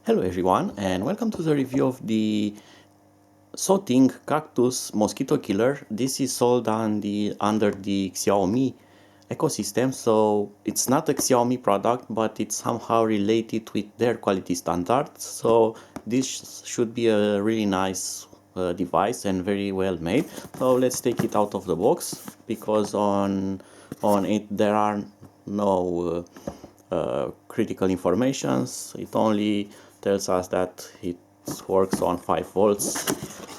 Hello everyone, and welcome to the review of the Sothing Cactus mosquito killer. This is sold under the Xiaomi ecosystem, so it's not a Xiaomi product, but it's somehow related with their quality standards. So this should be a really nice device and very well made. So let's take it out of the box, because on it there are no critical informations. It only tells us that it works on 5 volts,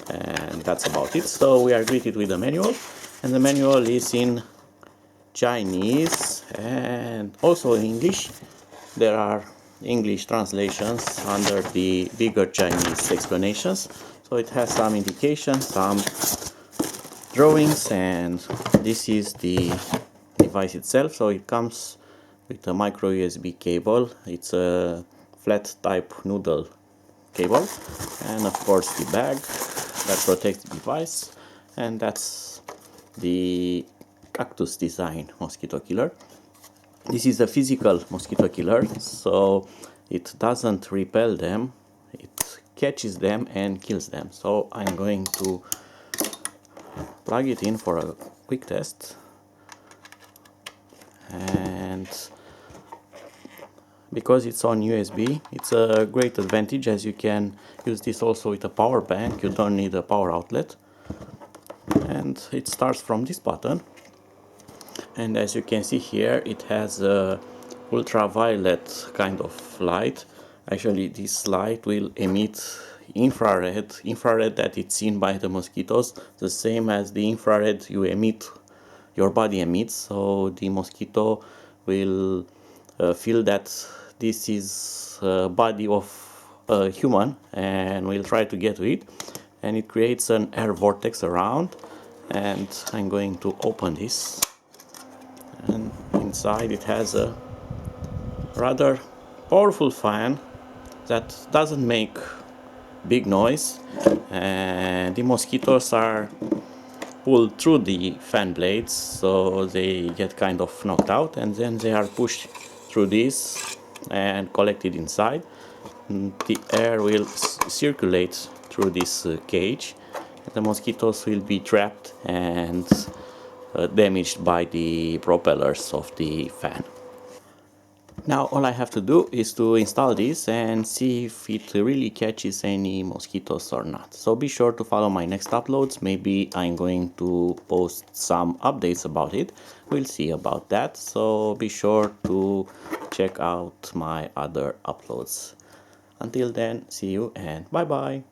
and that's about it. So we are greeted with the manual, and the manual is in Chinese and also in English. There are English translations under the bigger Chinese explanations, so it has some indications, some drawings, and this is the device itself. So it comes with a micro USB cable. It's a flat type noodle cable, and of course the bag that protects the device, and that's the Cactus design mosquito killer. This is a physical mosquito killer, so it doesn't repel them, it catches them and kills them. So I'm going to plug it in for a quick test, and because it's on USB, it's a great advantage, as you can use this also with a power bank. You don't need a power outlet, and it starts from this button. And as you can see here, it has a ultraviolet kind of light. Actually, this light will emit infrared that it's seen by the mosquitoes, the same as the infrared your body emits. So the mosquito will feel that this is a body of a human and will try to get to it, and it creates an air vortex around. And I'm going to open this, and inside it has a rather powerful fan that doesn't make big noise, and the mosquitoes are pulled through the fan blades, so they get kind of knocked out, and then they are pushed through this and collected inside. The air will circulate through this cage. The mosquitoes will be trapped and damaged by the propellers of the fan. Now all I have to do is to install this and see if it really catches any mosquitoes or not. So be sure to follow my next uploads. Maybe I'm going to post some updates about it. We'll see about that. So be sure to check out my other uploads. Until then, see you and bye bye.